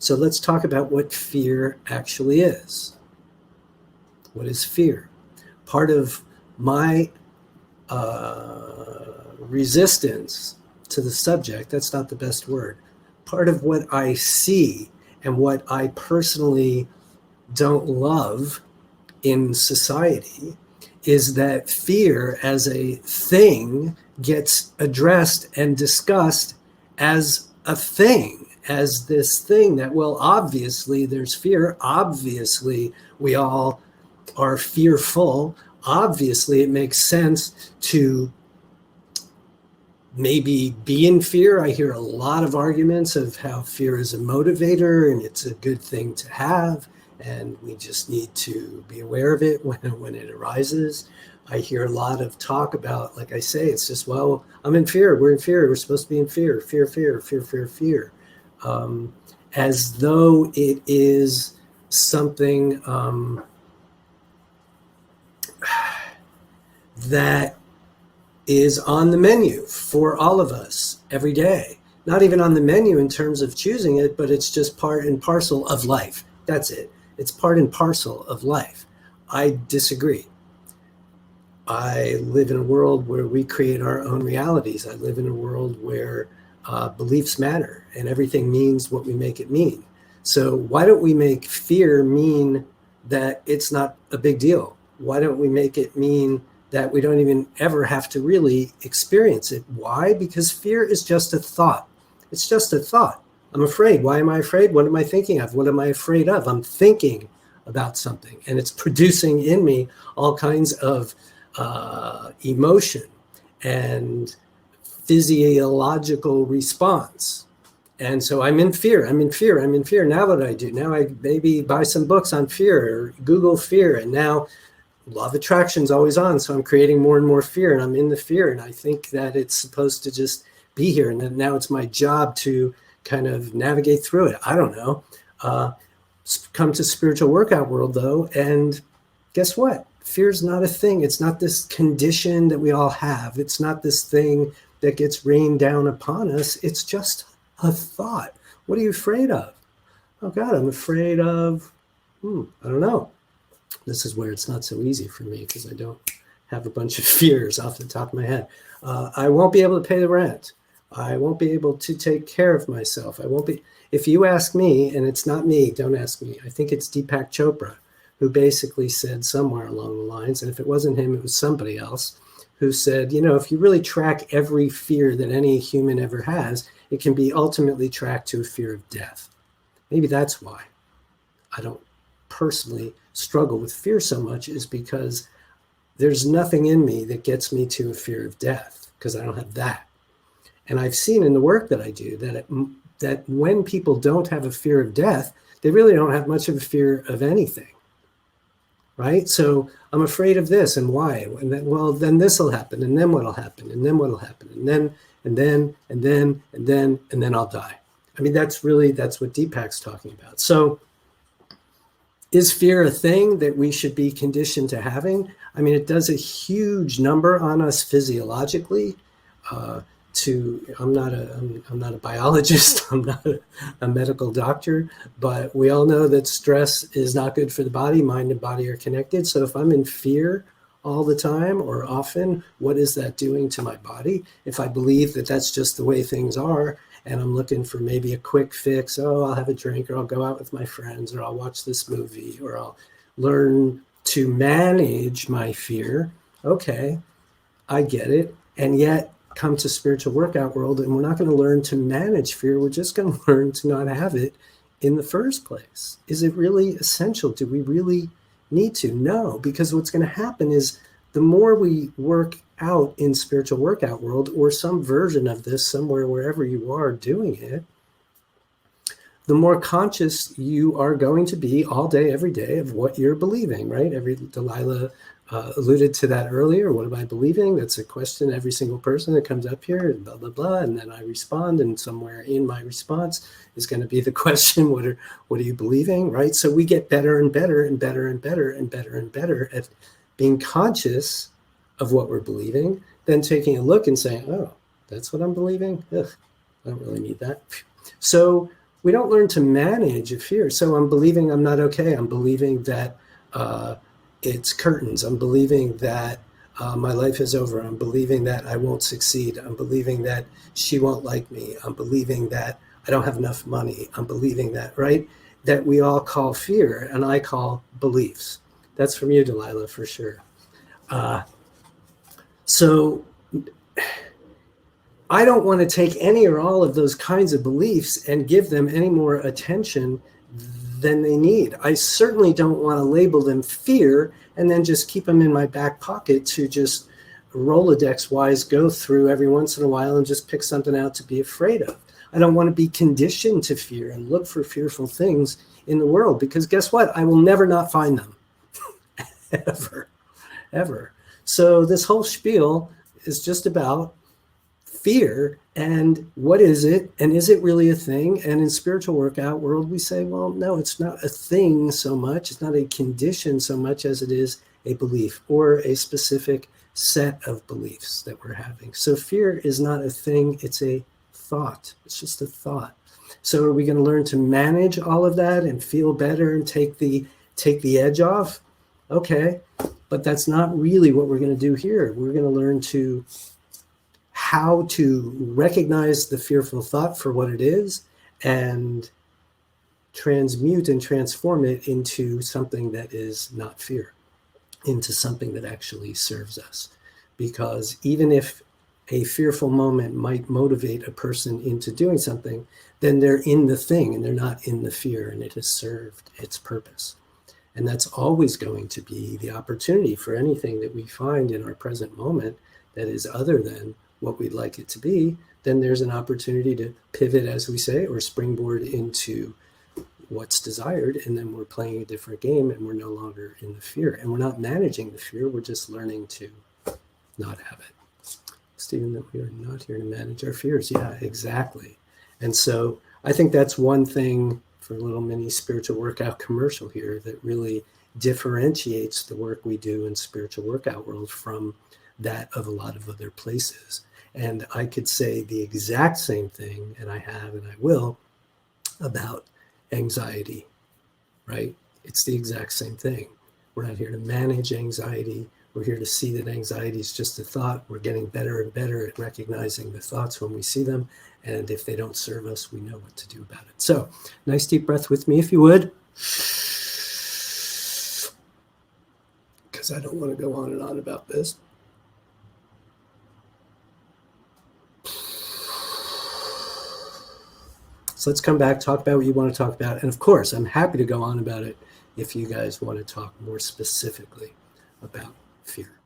So let's talk about what fear actually is. What is fear? Part of my resistance to the subject, that's not the best word. Part of what I see and what I personally don't love in society is that fear as a thing gets addressed and discussed as a thing, as this thing that, well, obviously there's fear. Obviously, we all are fearful. Obviously, it makes sense to maybe be in fear. I hear a lot of arguments of how fear is a motivator and it's a good thing to have, and we just need to be aware of it when it arises. I hear a lot of talk about, like I say, it's just, well, I'm in fear. We're in fear. We're supposed to be in fear. Fear, fear, fear, fear, fear. As though it is something that is on the menu for all of us every day. Not even on the menu in terms of choosing it, but it's just part and parcel of life. That's it. It's part and parcel of life. I disagree. I live in a world where we create our own realities. I live in a world where beliefs matter and everything means what we make it mean. So why don't we make fear mean that it's not a big deal? Why don't we make it mean that we don't even ever have to really experience it? Why? Because fear is just a thought. It's just a thought. I'm afraid. Why am I afraid? What am I thinking of? What am I afraid of? I'm thinking about something, and it's producing in me all kinds of emotion and physiological response. And so I'm in fear. I'm in fear. I'm in fear. Now what do I do? Now I maybe buy some books on fear or Google fear, and now law of attraction is always on. So I'm creating more and more fear, and I'm in the fear. And I think that it's supposed to just be here. And then now it's my job to kind of navigate through it. I don't know. Come to spiritual workout world though. And guess what? Fear is not a thing. It's not this condition that we all have. It's not this thing that gets rained down upon us. It's just a thought. What are you afraid of? Oh God, I'm afraid of, I don't know. This is where it's not so easy for me because I don't have a bunch of fears off the top of my head. I won't be able to pay the rent. I won't be able to take care of myself. I won't be, if you ask me, and it's not me, don't ask me. I think it's Deepak Chopra who basically said somewhere along the lines, and if it wasn't him, it was somebody else, who said, you know, if you really track every fear that any human ever has, it can be ultimately tracked to a fear of death. Maybe that's why I don't personally struggle with fear so much, is because there's nothing in me that gets me to a fear of death, because I don't have that. And I've seen in the work that I do that when people don't have a fear of death, they really don't have much of a fear of anything, right? So I'm afraid of this, and why? And then, well, then this will happen, and then what'll happen, and then what'll happen, and then I'll die. I mean, that's what Deepak's talking about. So is fear a thing that we should be conditioned to having? I mean, it does a huge number on us physiologically. I'm not a biologist, I'm not a medical doctor, but we all know that stress is not good for the body. Mind and body are connected. So if I'm in fear all the time or often, what is that doing to my body? If I believe that that's just the way things are, and I'm looking for maybe a quick fix, I'll have a drink, or I'll go out with my friends, or I'll watch this movie, or I'll learn to manage my fear. Okay, I get it. And yet come to spiritual workout world, and we're not going to learn to manage fear. We're just going to learn to not have it in the first place. Is it really essential? Do we really need to? No, because what's going to happen is the more we work out in spiritual workout world, or some version of this somewhere, wherever you are doing it, the more conscious you are going to be all day, every day of what you're believing, right? Delilah alluded to that earlier. What am I believing? That's a question every single person that comes up here, and blah, blah, blah. And then I respond, and somewhere in my response is going to be the question, what are you believing, right? So we get better and better and better and better and better and better at being conscious of what we're believing, then taking a look and saying, oh, that's what I'm believing? Ugh, I don't really need that. So we don't learn to manage a fear. So I'm believing I'm not okay. I'm believing that it's curtains. I'm believing that my life is over. I'm believing that I won't succeed. I'm believing that she won't like me. I'm believing that I don't have enough money. I'm believing that, right? That we all call fear, and I call beliefs. That's from you, Delilah, for sure. So I don't want to take any or all of those kinds of beliefs and give them any more attention than they need. I certainly don't want to label them fear and then just keep them in my back pocket to just Rolodex wise go through every once in a while and just pick something out to be afraid of. I don't want to be conditioned to fear and look for fearful things in the world, because guess what? I will never not find them. Ever, ever. So this whole spiel is just about fear and what is it, and is it really a thing? And in spiritual workout world, we say, well, no, it's not a thing so much. It's not a condition so much as it is a belief or a specific set of beliefs that we're having. So fear is not a thing. It's a thought. It's just a thought. So are we going to learn to manage all of that and feel better and take the edge off? Okay, but that's not really what we're going to do here. We're going to learn to how to recognize the fearful thought for what it is and transmute and transform it into something that is not fear, into something that actually serves us. Because even if a fearful moment might motivate a person into doing something, then they're in the thing and they're not in the fear, and it has served its purpose. And that's always going to be the opportunity for anything that we find in our present moment that is other than what we'd like it to be. Then there's an opportunity to pivot, as we say, or springboard into what's desired. And then we're playing a different game and we're no longer in the fear. And we're not managing the fear. We're just learning to not have it. Stephen, that we are not here to manage our fears. Yeah, exactly. And so I think that's one thing for a little mini spiritual workout commercial here that really differentiates the work we do in spiritual workout world from that of a lot of other places. And I could say the exact same thing, and I have and I will, about anxiety, right? It's the exact same thing. We're not here to manage anxiety. We're here to see that anxiety is just a thought. We're getting better and better at recognizing the thoughts when we see them. And if they don't serve us, we know what to do about it. So nice deep breath with me, if you would. Because I don't want to go on and on about this. So let's come back, talk about what you want to talk about. And of course, I'm happy to go on about it if you guys want to talk more specifically about fear.